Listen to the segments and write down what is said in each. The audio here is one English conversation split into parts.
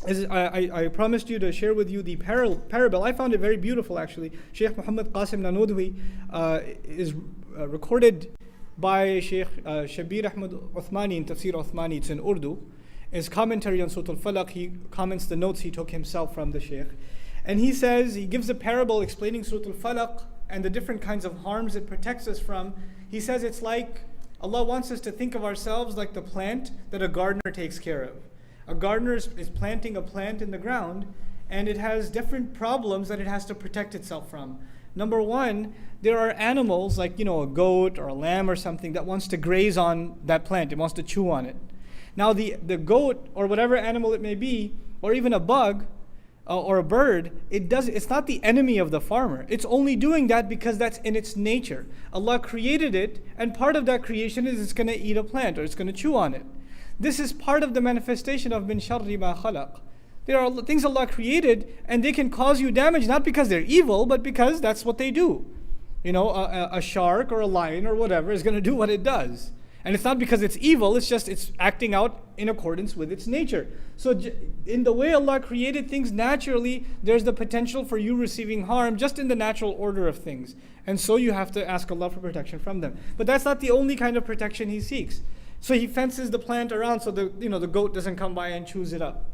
I promised you to share with you the parable. I found it very beautiful actually. Sheikh Muhammad Qasim Nanodwi is recorded by Sheikh Shabir Ahmad Uthmani in Tafsir Uthmani. It's in Urdu. His commentary on Surah Al-Falaq, he comments the notes he took himself from the Sheikh. And he says, he gives a parable explaining Surah Al-Falaq and the different kinds of harms it protects us from. He says it's like, Allah wants us to think of ourselves like the plant that a gardener takes care of. A gardener is planting a plant in the ground, and it has different problems that it has to protect itself from. Number one, there are animals like, a goat or a lamb or something that wants to graze on that plant. It wants to chew on it. Now the goat or whatever animal it may be, or even a bug or a bird, it's not the enemy of the farmer. It's only doing that because that's in its nature. Allah created it, and part of that creation is it's going to eat a plant or it's going to chew on it. This is part of the manifestation of min sharri ma khalaq. There are things Allah created, and they can cause you damage not because they're evil, but because that's what they do. A shark or a lion or whatever is going to do what it does. And it's not because it's evil, it's acting out in accordance with its nature. So in the way Allah created things naturally, there's the potential for you receiving harm just in the natural order of things. And so you have to ask Allah for protection from them. But that's not the only kind of protection He seeks. So He fences the plant around so the goat doesn't come by and chews it up.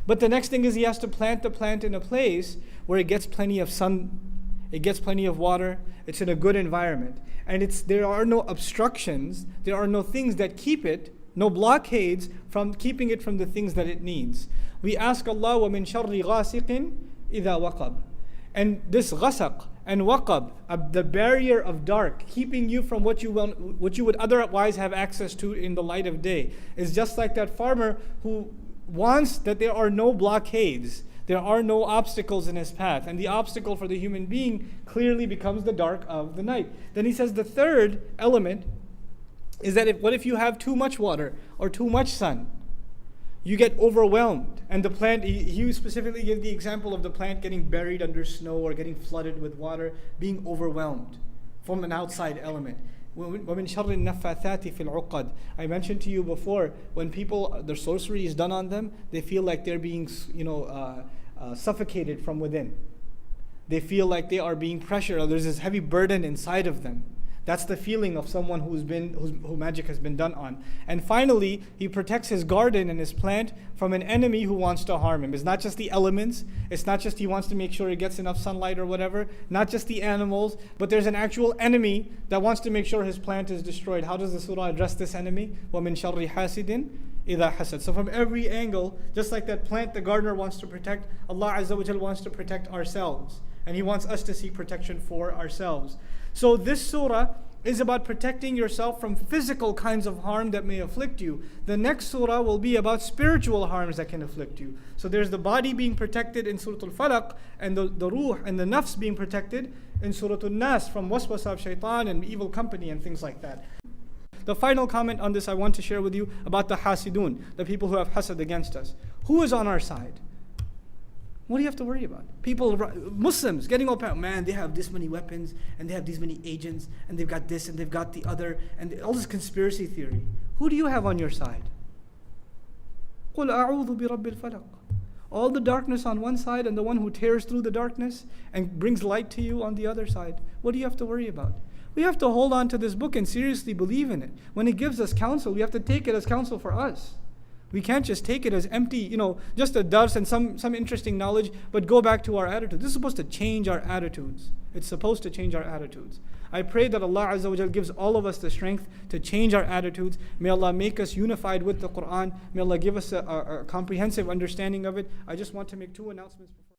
But the next thing is He has to plant the plant in a place where it gets plenty of sun, it gets plenty of water, it's in a good environment. And there are no obstructions, there are no things that keep it, no blockades from keeping it from the things that it needs. We ask Allah, وَمِن شَرِّ غَاسِقٍ إِذَا وَقَبْ. And this ghasaq and waqab, the barrier of dark, keeping you from what you would otherwise have access to in the light of day, is just like that farmer who wants that there are no blockades. There are no obstacles in his path. And the obstacle for the human being clearly becomes the dark of the night. Then he says the third element is that what if you have too much water or too much sun? You get overwhelmed. And the plant, he specifically gave the example of the plant getting buried under snow or getting flooded with water, being overwhelmed from an outside element. وَمِن شَرِّ النَّفَّاثَاتِ فِي الْعُقَدِ. I mentioned to you before, when people, their sorcery is done on them, they feel like they're being suffocated from within. They feel like they are being pressured, or there's this heavy burden inside of them. That's the feeling of someone who magic has been done on. And finally, he protects his garden and his plant from an enemy who wants to harm him. It's not just the elements. It's not just he wants to make sure it gets enough sunlight or whatever. Not just the animals, but there's an actual enemy that wants to make sure his plant is destroyed. How does the surah address this enemy? وَمِن شَرِّ حَاسِدٍ إِذَا حَسَدٍ. So from every angle, just like that plant the gardener wants to protect, Allah Azza wa Jal wants to protect ourselves. And He wants us to seek protection for ourselves. So this surah is about protecting yourself from physical kinds of harm that may afflict you. The next surah will be about spiritual harms that can afflict you. So there's the body being protected in Surah Al-Falaq, and the ruh and the nafs being protected in Surah Al-Nas from waswasa of shaitan and evil company and things like that. The final comment on this I want to share with you about the hasidun, the people who have hasad against us. Who is on our side? What do you have to worry about? People, Muslims, getting all proud. Man, they have this many weapons, and they have these many agents, and they've got this, and they've got the other, and all this conspiracy theory. Who do you have on your side? قُلْ أَعُوذُ بِرَبِّ الْفَلَقِ. All the darkness on one side, and the one who tears through the darkness and brings light to you on the other side. What do you have to worry about? We have to hold on to this book and seriously believe in it. When it gives us counsel, we have to take it as counsel for us. We can't just take it as empty, just a dars and some interesting knowledge, but go back to our attitude. This is supposed to change our attitudes. It's supposed to change our attitudes. I pray that Allah Azza wa Jal gives all of us the strength to change our attitudes. May Allah make us unified with the Qur'an. May Allah give us a comprehensive understanding of it. I just want to make two announcements before.